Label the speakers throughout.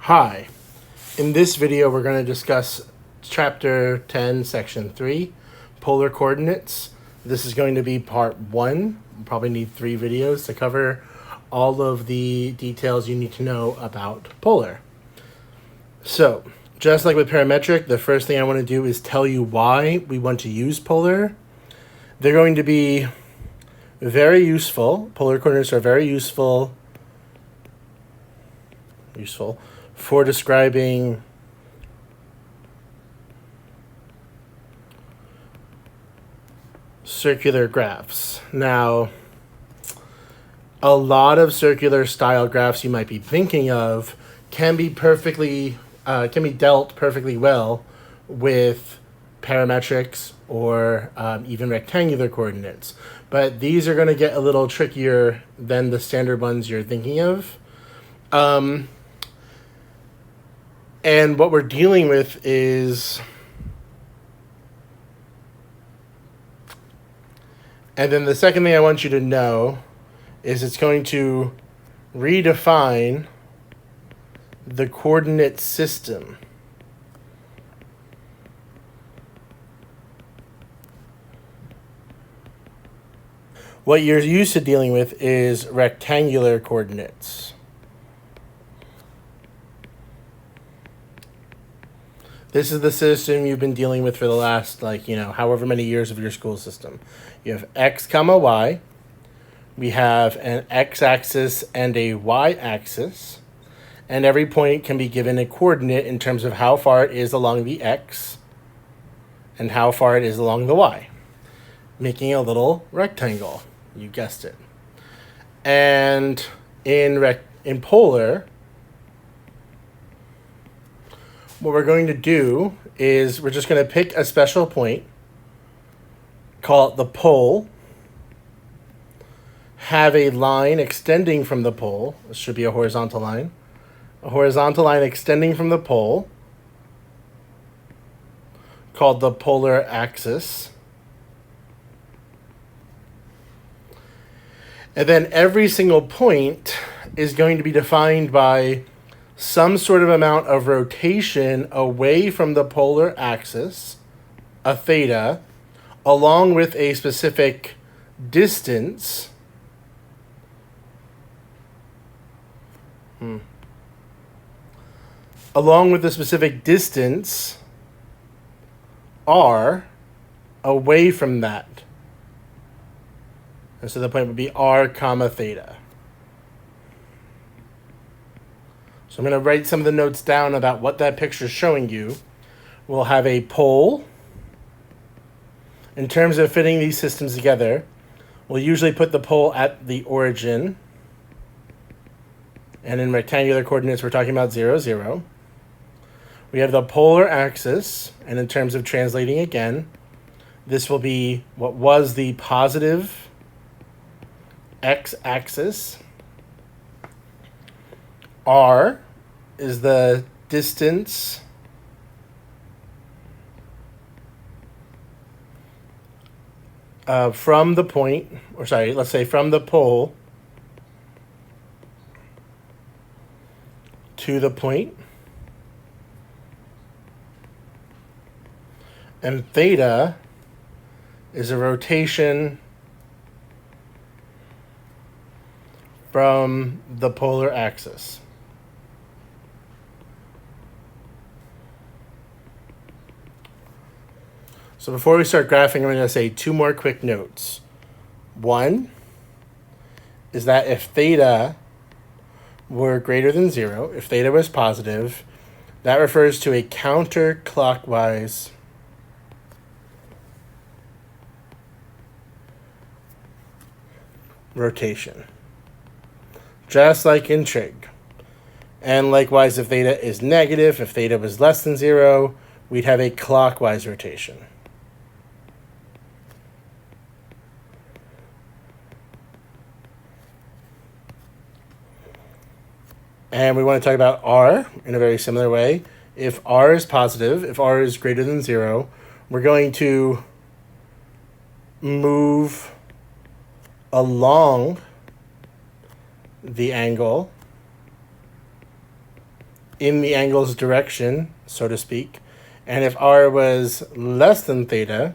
Speaker 1: Hi, in this video we're going to discuss Chapter 10, Section 3, Polar Coordinates. This is going to be part 1. We'll probably need 3 videos to cover all of the details you need to know about polar. So, just like with parametric, the first thing I want to do is tell you why we want to use polar. They're going to be very useful. Polar coordinates are very useful for describing circular graphs. Now, a lot of circular style graphs you might be thinking of can be dealt perfectly well with parametrics or even rectangular coordinates. But these are going to get a little trickier than the standard ones you're thinking of. And what we're dealing with is, and then the second thing I want you to know is it's going to redefine the coordinate system. What you're used to dealing with is rectangular coordinates. This is the system you've been dealing with for the last, however many years of your school system. You have x comma y. We have an x-axis and a y-axis. And every point can be given a coordinate in terms of how far it is along the x and how far it is along the y, making a little rectangle. You guessed it. And in polar, what we're going to do is we're just going to pick a special point, call it the pole, have a line extending from the pole. This should be a horizontal line extending from the pole, called the polar axis. And then every single point is going to be defined by some sort of amount of rotation away from the polar axis, a theta, along with a specific distance r away from that. And so the point would be r comma theta. So I'm going to write some of the notes down about what that picture is showing you. We'll have a pole. In terms of fitting these systems together, we'll usually put the pole at the origin. And in rectangular coordinates, we're talking about 0, 0. We have the polar axis, and in terms of translating again, this will be what was the positive x-axis. R is the distance from the point, let's say from the pole to the point. And theta is a rotation from the polar axis. So before we start graphing, I'm going to say 2 more quick notes. One is that if theta were greater than 0, if theta was positive, that refers to a counterclockwise rotation, just like in trig. And likewise, if theta is negative, if theta was less than 0, we'd have a clockwise rotation. And we want to talk about r in a very similar way. If r is positive, if r is greater than 0, we're going to move along the angle in the angle's direction, so to speak. And if r was less than theta,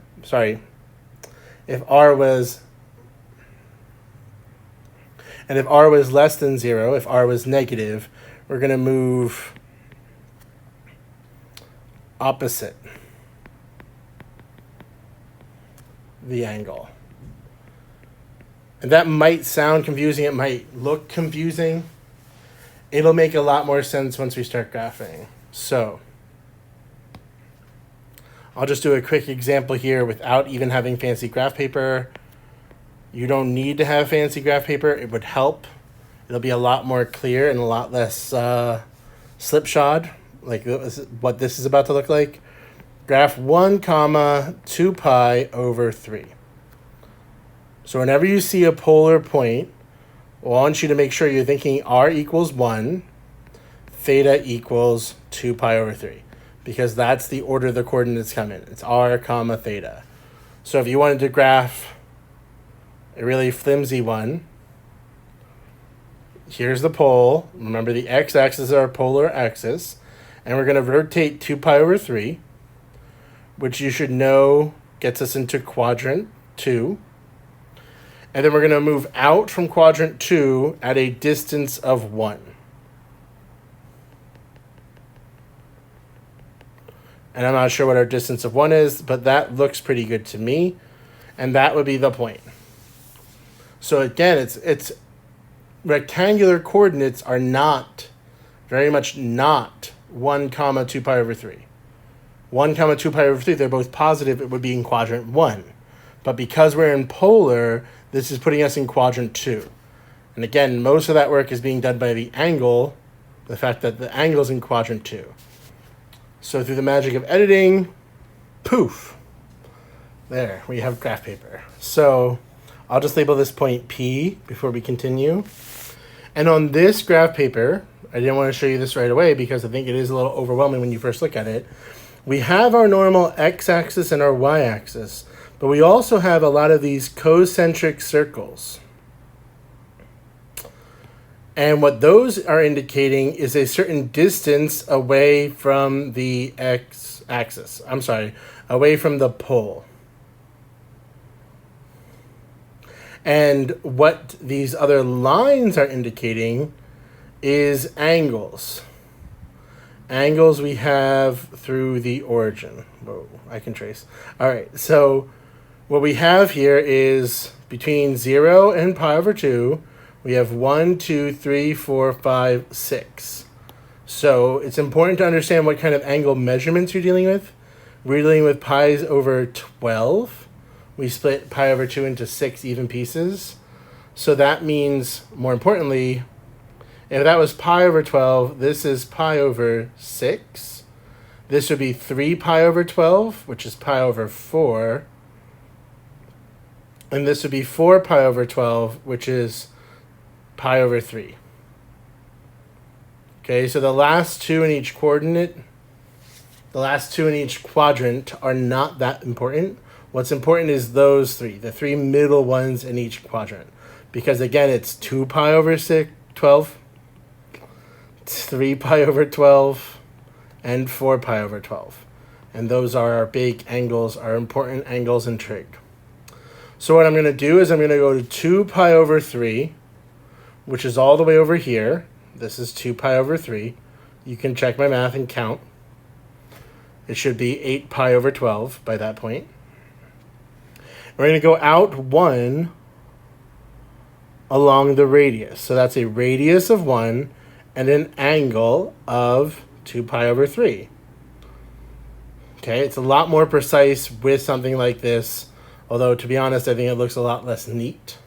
Speaker 1: if r was less than 0, if r was negative, we're going to move opposite the angle. And that might sound confusing. It might look confusing. It'll make a lot more sense once we start graphing. So I'll just do a quick example here without even having fancy graph paper. You don't need to have fancy graph paper. It would help. It'll be a lot more clear and a lot less slipshod, like what this is about to look like. Graph 1 comma 2 pi over 3. So whenever you see a polar point, I want you to make sure you're thinking r equals 1, theta equals 2 pi over 3, because that's the order the coordinates come in. It's r comma theta. So if you wanted to graph a really flimsy one, here's the pole. Remember, the x-axis is our polar axis, and we're going to rotate 2 pi over 3, which you should know gets us into quadrant 2. And then we're going to move out from quadrant 2 at a distance of 1. And I'm not sure what our distance of 1 is, but that looks pretty good to me. And that would be the point. So again, it's rectangular coordinates are not, very much not 1 comma 2 pi over 3. 1 comma 2 pi over 3, they're both positive. It would be in quadrant 1. But because we're in polar, this is putting us in quadrant 2. And again, most of that work is being done by the angle, the fact that the angle's in quadrant 2. So through the magic of editing, poof, there, we have graph paper. So I'll just label this point P before we continue. And on this graph paper, I didn't want to show you this right away because I think it is a little overwhelming when you first look at it. We have our normal x-axis and our y-axis, but we also have a lot of these concentric circles. And what those are indicating is a certain distance away from the x-axis. Away from the pole. And what these other lines are indicating is angles. Angles we have through the origin. Whoa, I can trace. All right, so what we have here is between 0 and pi over 2, we have 1, 2, 3, 4, 5, 6. So it's important to understand what kind of angle measurements you're dealing with. We're dealing with pi over 12. We split pi over 2 into 6 even pieces. So that means, more importantly, if that was pi over 12, this is pi over 6. This would be 3 pi over 12, which is pi over 4. And this would be 4 pi over 12, which is pi over 3. Okay, so the last two in each coordinate, the last two in each quadrant are not that important. What's important is those three, the three middle ones in each quadrant. Because again, it's 2 pi over 12, 3 pi over 12, and 4 pi over 12. And those are our big angles, our important angles in trig. So what I'm going to do is I'm going to go to 2 pi over 3, which is all the way over here. This is 2 pi over 3. You can check my math and count. It should be 8 pi over 12 by that point. We're going to go out 1 along the radius. So that's a radius of 1 and an angle of 2 pi over 3. Okay, it's a lot more precise with something like this. Although, to be honest, I think it looks a lot less neat.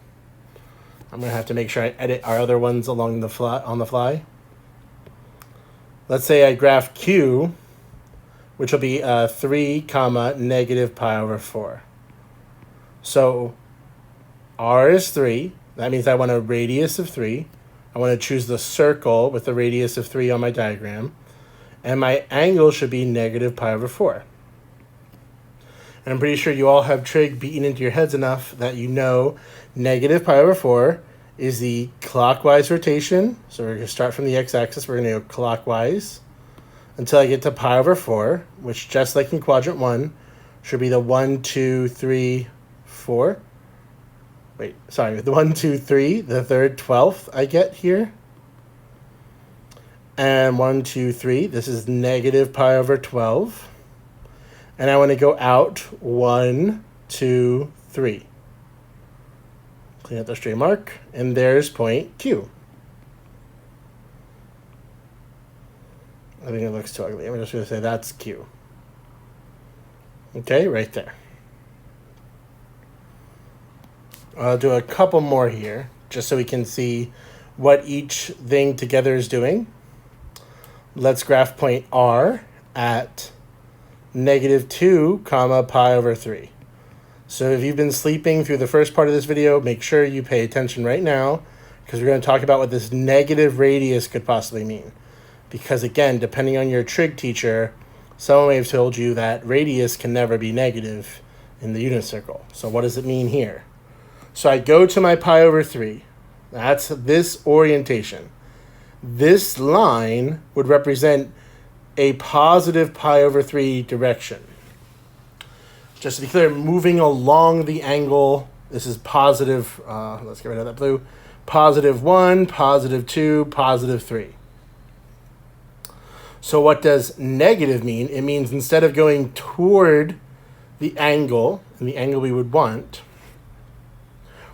Speaker 1: I'm going to have to make sure I edit our other ones along the on the fly. Let's say I graph Q, which will be 3 comma negative pi over 4. So R is 3. That means I want a radius of 3. I want to choose the circle with the radius of 3 on my diagram. And my angle should be negative pi over 4. And I'm pretty sure you all have trig beaten into your heads enough that you know negative pi over 4 is the clockwise rotation. So we're going to start from the x-axis. We're going to go clockwise. until I get to pi over 4, which just like in quadrant 1, should be the 1, 2, 3, 4. Wait, sorry, the 1, 2, 3, the third 12th I get here. And 1, 2, 3, this is negative pi over 12. And I want to go out 1, 2, 3. Clean up the straight mark, and there's point Q. I think it looks too ugly. I'm just going to say that's Q. Okay, right there. I'll do a couple more here, just so we can see what each thing together is doing. Let's graph point R at negative 2, comma, pi over 3. So if you've been sleeping through the first part of this video, make sure you pay attention right now, because we're going to talk about what this negative radius could possibly mean. Because again, depending on your trig teacher, someone may have told you that radius can never be negative in the unit circle. So what does it mean here? So I go to my pi over 3. That's this orientation. This line would represent a positive pi over 3 direction. Just to be clear, moving along the angle, this is positive, let's get rid of that blue, positive 1, positive 2, positive 3. So what does negative mean? It means instead of going toward the angle, and the angle we would want,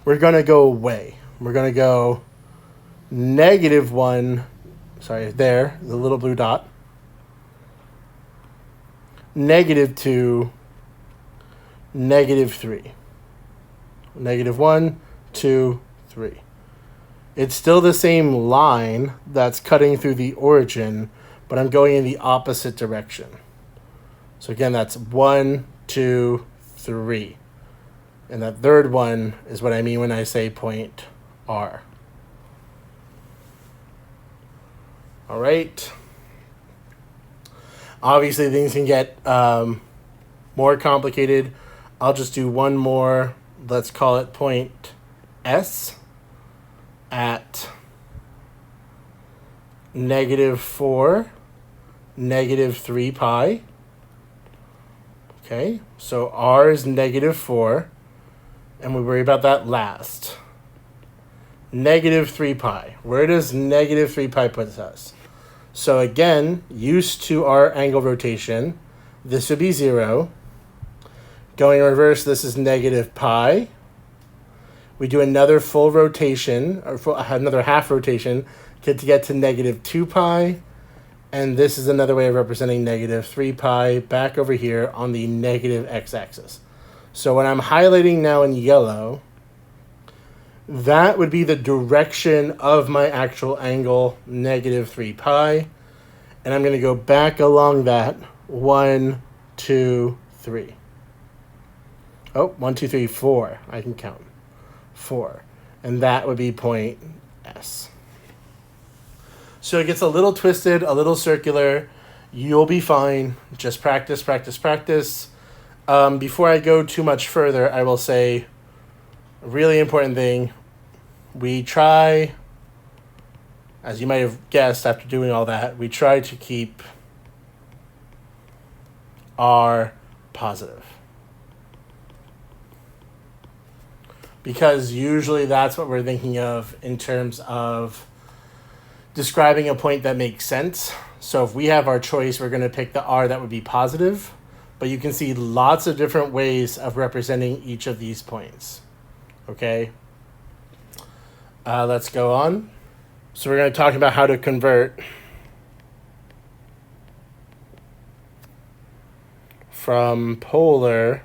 Speaker 1: we're going to go away. We're going to go negative 1, sorry, there, the little blue dot, negative 2, negative 3. Negative 1, 2, 3. It's still the same line that's cutting through the origin, but I'm going in the opposite direction. So again, that's 1, 2, 3. And that third one is what I mean when I say point R. All right. Obviously, things can get more complicated. I'll just do one more. Let's call it point S at negative 4, negative 3 pi. Okay, so R is negative 4, and we worry about that last. Negative 3 pi. Where does negative 3 pi put us? So again, used to our angle rotation, this would be 0. Going in reverse, this is negative pi. We do another full rotation, or another half rotation, to get to negative 2 pi. And this is another way of representing negative 3 pi back over here on the negative x-axis. So when I'm highlighting now in yellow, that would be the direction of my actual angle, negative 3 pi. And I'm going to go back along that 1, 2, 3. Oh, 1, 2, 3, 4. I can count. 4. And that would be point S. So it gets a little twisted, a little circular. You'll be fine. Just practice, practice, practice. Before I go too much further, I will say a really important thing. We try, as you might have guessed after doing all that, we try to keep R positive. Because usually that's what we're thinking of in terms of describing a point that makes sense. So if we have our choice, we're going to pick the R that would be positive. But you can see lots of different ways of representing each of these points. Okay? Let's go on. So we're going to talk about how to convert from polar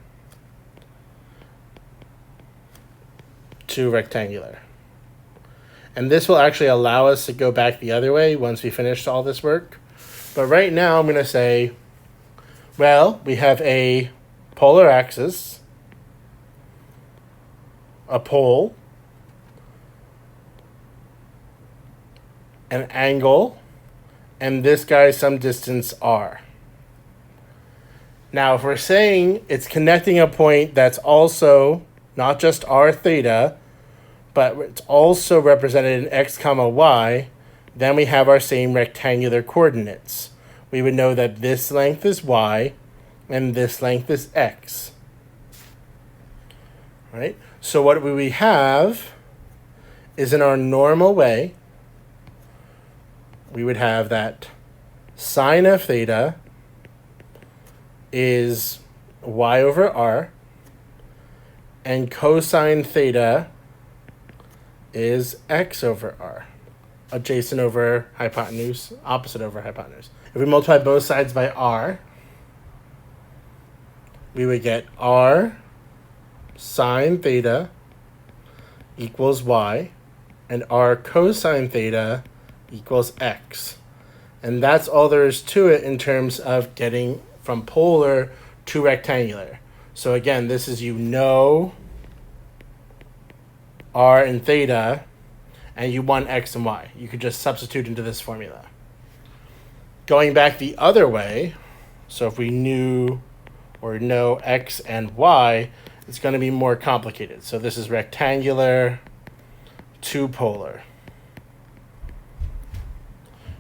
Speaker 1: to rectangular. And this will actually allow us to go back the other way once we finish all this work. But right now I'm going to say, well, we have a polar axis, a pole, an angle, and this guy some distance r. Now, if we're saying it's connecting a point that's also not just r theta, but it's also represented in x comma y, then we have our same rectangular coordinates. we would know that this length is y and this length is x. Right? So what we have is, in our normal way, we would have that sine of theta is y over r, and cosine theta is x over r. Adjacent over hypotenuse, opposite over hypotenuse. If we multiply both sides by r, we would get r sine theta equals y, and r cosine theta equals x. And that's all there is to it in terms of getting from polar to rectangular. So again, this is, r and theta, and you want x and y. You could just substitute into this formula. Going back the other way, so if we knew or know x and y, it's going to be more complicated. So this is rectangular to polar.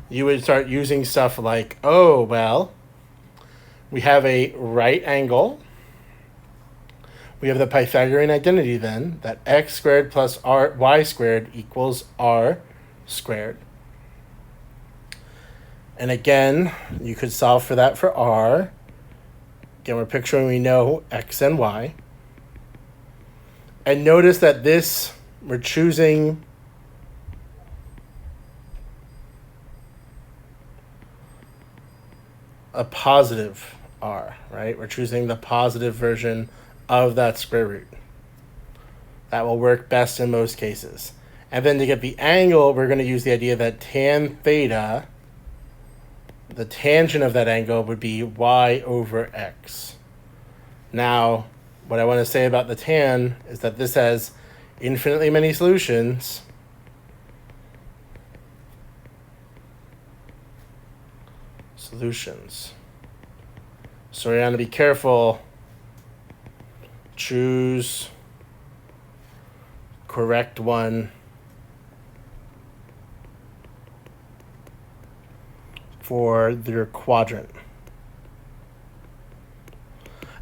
Speaker 1: You would start using stuff like, oh, well, we have a right angle. We have the Pythagorean identity then, that x squared plus y squared equals r squared. And again, you could solve for that for r. Again, we're picturing we know x and y. And notice that this, we're choosing a positive r, right? We're choosing the positive version of that square root. That will work best in most cases. And then to get the angle, we're going to use the idea that tan theta, the tangent of that angle, would be y over x. Now, what I want to say about the tan is that this has infinitely many solutions. So we want to be careful. Choose correct one for your quadrant.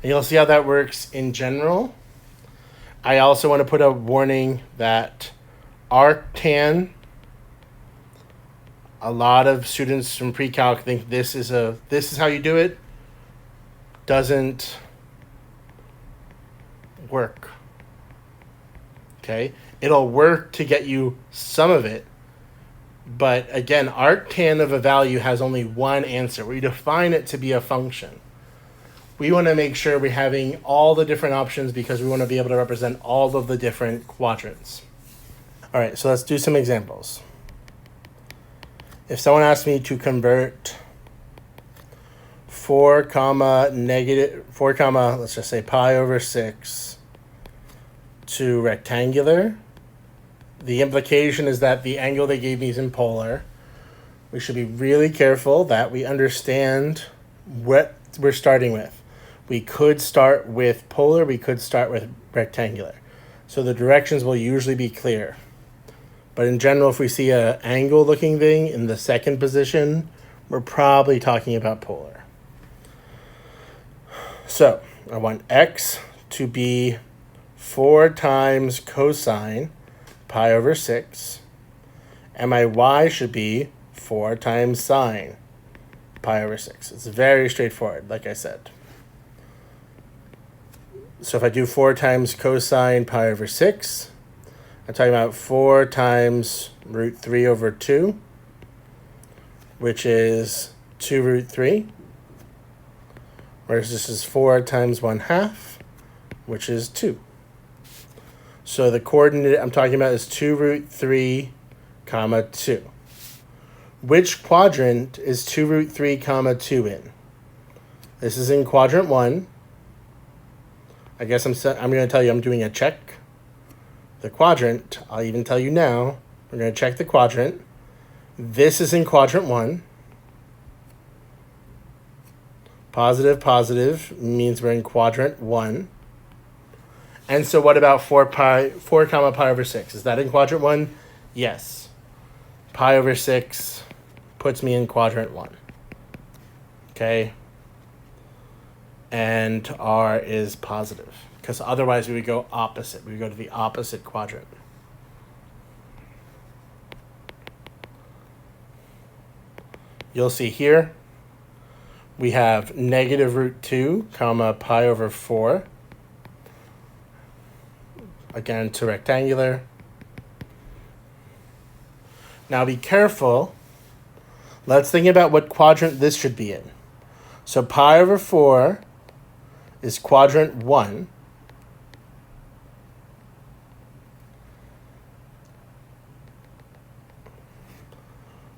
Speaker 1: And you'll see how that works in general. I also want to put a warning that arctan, a lot of students from pre-calc think this is how you do it. Doesn't work. Okay? It'll work to get you some of it, but again, arctan of a value has only one answer. We define it to be a function. We want to make sure we're having all the different options because we want to be able to represent all of the different quadrants. All right, so let's do some examples. If someone asked me to convert 4, let's just say pi over 6 to rectangular, the implication is that the angle they gave me is in polar. We should be really careful that we understand what we're starting with. We could start with polar, we could start with rectangular. So the directions will usually be clear. But in general, if we see an angle looking thing in the second position, we're probably talking about polar. So I want x to be 4 times cosine pi over 6, and my y should be 4 times sine pi over 6. It's very straightforward, like I said. So if I do 4 times cosine pi over 6, I'm talking about 4 times root 3 over 2, which is 2 root 3, whereas this is 4 times 1/2, which is 2. So the coordinate I'm talking about is 2 root 3, comma 2. Which quadrant is 2 root 3, comma 2 in? This is in quadrant 1. I guess I'm going to tell you I'm doing a check. The quadrant, I'll even tell you now, we're going to check the quadrant. This is in quadrant 1. Positive, positive means we're in quadrant 1. And so what about 4 comma pi over 6? Is that in quadrant 1? Yes. Pi over 6 puts me in quadrant 1. Okay. And R is positive, because otherwise we would go opposite. We would go to the opposite quadrant. You'll see here we have negative root 2 comma pi over 4. Again, to rectangular. Now be careful. Let's think about what quadrant this should be in. So pi over 4 is quadrant 1.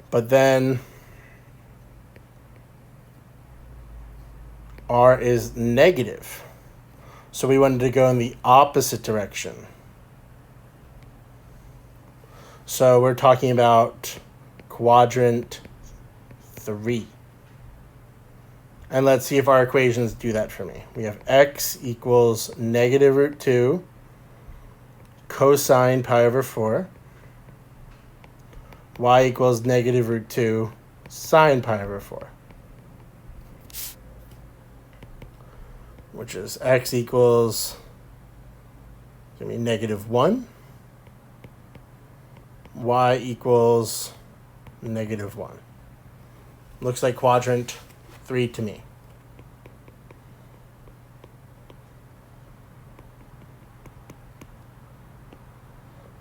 Speaker 1: But then R is negative. So we wanted to go in the opposite direction. So we're talking about quadrant 3. And let's see if our equations do that for me. We have x equals negative root 2 cosine pi over 4. Y equals negative root 2 sine pi over 4. Which is x equals, give me negative 1. Y equals negative 1. Looks like quadrant 3 to me.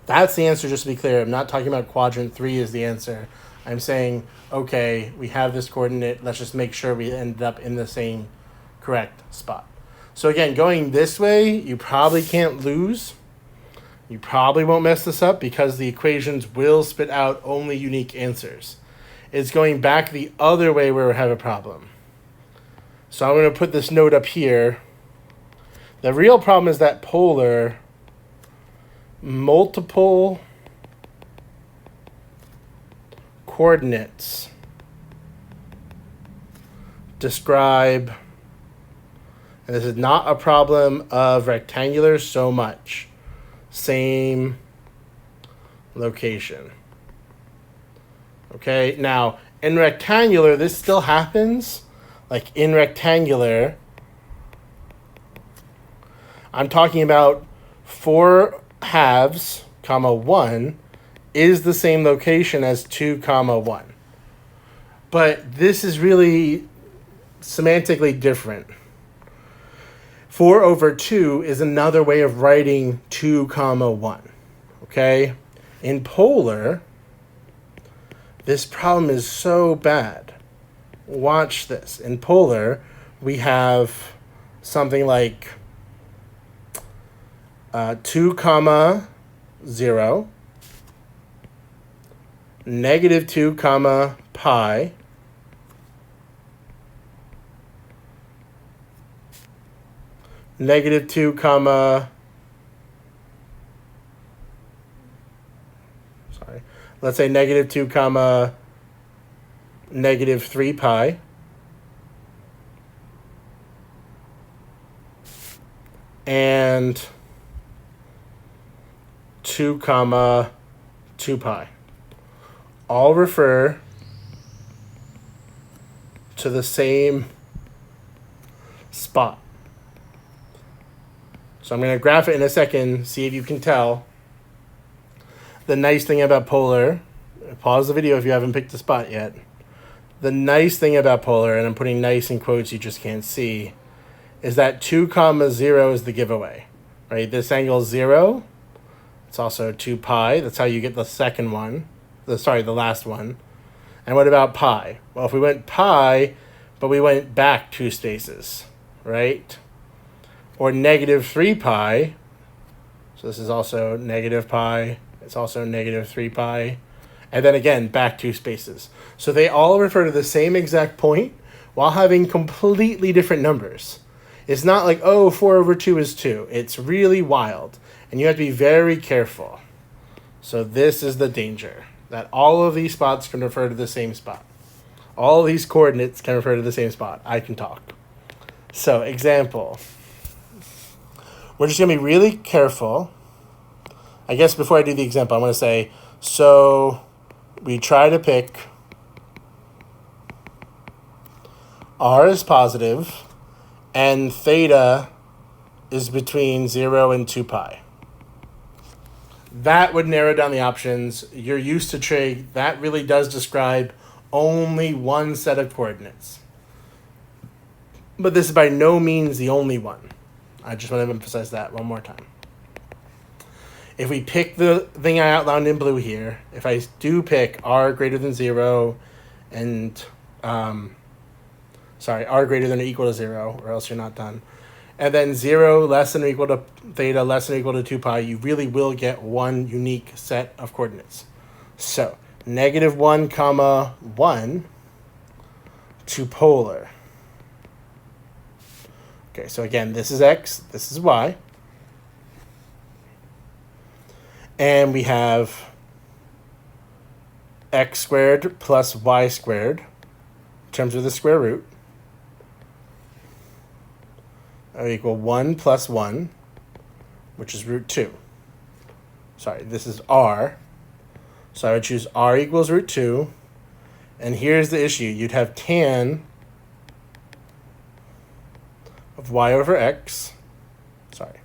Speaker 1: That's the answer, just to be clear. I'm not talking about quadrant 3 is the answer. I'm saying, okay, we have this coordinate. Let's just make sure we end up in the same correct spot. So again, going this way, you probably can't lose. You probably won't mess this up because the equations will spit out only unique answers. It's going back the other way where we have a problem. So I'm going to put this note up here. The real problem is that polar multiple coordinates describe, and this is not a problem of rectangular so much, same location. Okay, now in rectangular, this still happens. Like in rectangular, I'm talking about 4 halves, comma 1 is the same location as 2, comma 1. But this is really semantically different. 4 over 2 is another way of writing 2, comma 1. Okay? In polar, this problem is so bad. Watch this. In polar, we have something like 2, comma 0, negative 2, comma pi, negative 2, comma, let's say negative 2, comma, negative 3 pi, and 2, comma 2 pi. All refer to the same spot. So I'm going to graph it in a second, see if you can tell. The nice thing about polar, pause the video if you haven't picked a spot yet. The nice thing about polar, and I'm putting nice in quotes you just can't see, is that 2, comma 0 is the giveaway, right? This angle is 0. It's also 2 pi. That's how you get the second one. The last one. And what about pi? Well, if we went pi, but we went back 2 spaces, right? Or negative 3 pi. So this is also negative pi. It's also negative 3 pi. And then again, back 2 spaces. So they all refer to the same exact point while having completely different numbers. It's not like, oh, 4 over 2 is 2. It's really wild. And you have to be very careful. So this is the danger, that all of these spots can refer to the same spot. All of these coordinates can refer to the same spot. I can talk. So example. We're just going to be really careful. I guess before I do the example, I'm going to say, so we try to pick r is positive, and theta is between 0 and 2 pi. That would narrow down the options. You're used to trig. That really does describe only one set of coordinates. But this is by no means the only one. I just want to emphasize that one more time. If we pick the thing I outlined in blue here, if I do pick r greater than 0 and, r greater than or equal to 0, or else you're not done, and then 0 less than or equal to theta less than or equal to 2 pi, you really will get one unique set of coordinates. So, -1, 1 to polar. Okay, so again, this is x, this is y. And we have x squared plus y squared in terms of the square root equal 1 plus 1, which is root 2. Sorry, this is r. So I would choose r equals root 2. And here's the issue. You'd have tan of y over x. Sorry.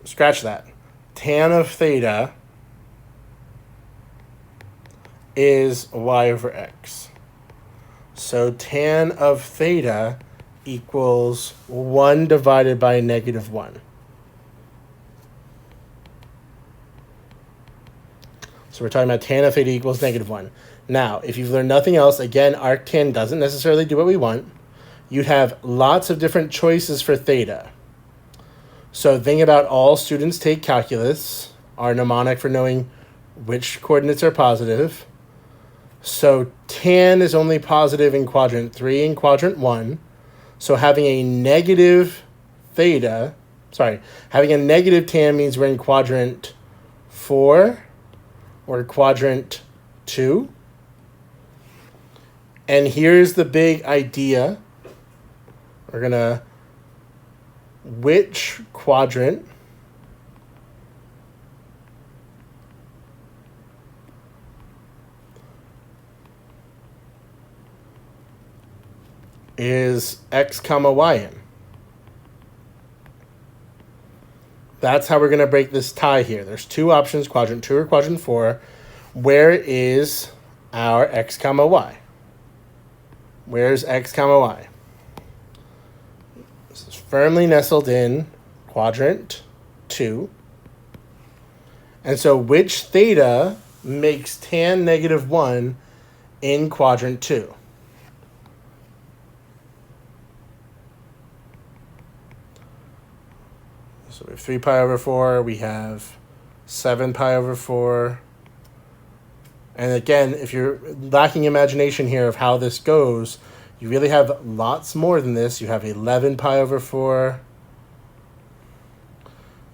Speaker 1: Scratch that. Tan of theta is y over x. So tan of theta equals 1 divided by -1. So we're talking about tan of theta equals -1. Now, if you've learned nothing else, again, arctan doesn't necessarily do what we want. You'd have lots of different choices for theta. So think about all students take calculus, our mnemonic for knowing which coordinates are positive. So tan is only positive in quadrant 3 and quadrant 1. So having a negative tan means we're in quadrant 4 or quadrant 2. And here's the big idea. We're going to, which quadrant is x comma y in? That's how we're going to break this tie here. There's two options, quadrant 2 or quadrant 4. Where is our x comma y? Where's x comma y? This is firmly nestled in quadrant 2. And so which theta makes tan -1 in quadrant 2? So we have 3 pi over 4, we have 7 pi over 4. And again, if you're lacking imagination here of how this goes, you really have lots more than this. You have 11 pi over 4.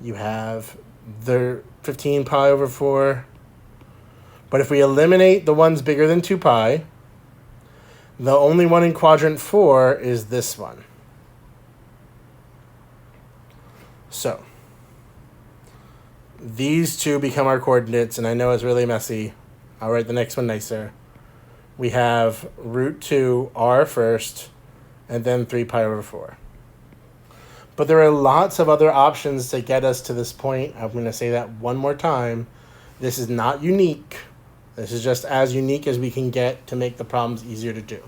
Speaker 1: You have the 15 pi over 4. But if we eliminate the ones bigger than 2 pi, the only one in quadrant 4 is this one. So these two become our coordinates, and I know it's really messy. I'll write the next one nicer. We have root 2 r first, and then 3 pi over 4. But there are lots of other options to get us to this point. I'm going to say that one more time. This is not unique. This is just as unique as we can get to make the problems easier to do.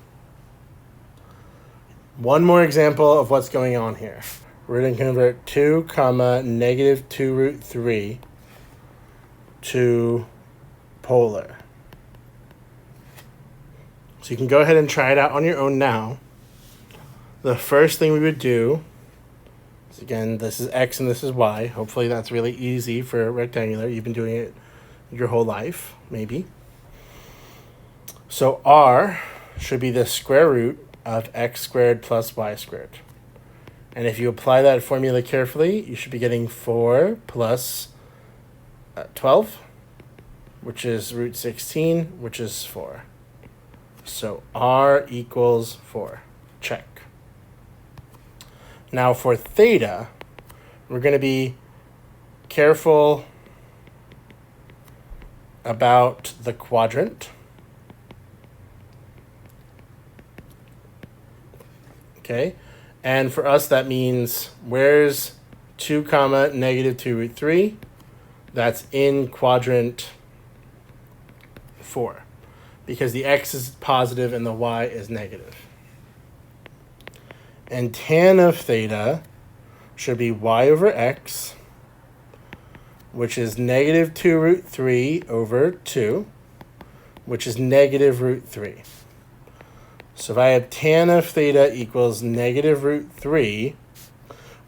Speaker 1: One more example of what's going on here. We're going to convert 2 comma -2 root 3 to polar. So you can go ahead and try it out on your own now. The first thing we would do is, again, this is x and this is y. Hopefully that's really easy for rectangular. You've been doing it your whole life, maybe. So r should be the square root of x squared plus y squared. And if you apply that formula carefully, you should be getting 4 plus 12, which is root 16, which is 4. So r equals 4. Check. Now for theta, we're going to be careful about the quadrant. Okay, and for us that means where's 2 comma negative 2 root 3? That's in quadrant 4, because the x is positive and the y is negative. And tan of theta should be y over x, which is negative 2 root 3 over 2, which is negative root 3. So if I have tan of theta equals negative root 3,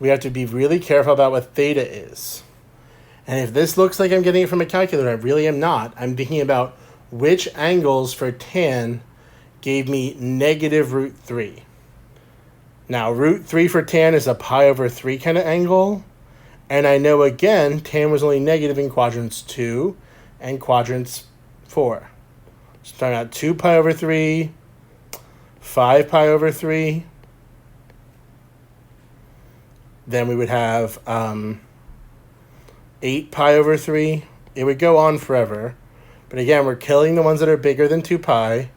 Speaker 1: we have to be really careful about what theta is. And if this looks like I'm getting it from a calculator, I really am not. I'm thinking about which angles for tan gave me negative root 3. Now, root 3 for tan is a pi over 3 kind of angle. And I know, again, tan was only negative in quadrants 2 and quadrants 4. So talking about 2 pi over 3, 5 pi over 3. Then we would have 8 pi over 3. It would go on forever. But again, we're killing the ones that are bigger than 2 pi.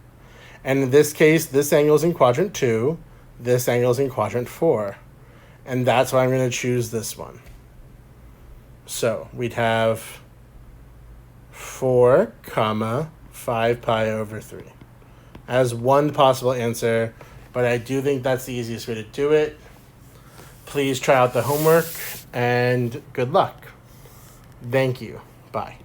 Speaker 1: And in this case, this angle is in quadrant 2. This angle is in quadrant 4. And that's why I'm going to choose this one. So we'd have 4 comma 5 pi over 3 as one possible answer. But I do think that's the easiest way to do it. Please try out the homework and good luck. Thank you. Bye.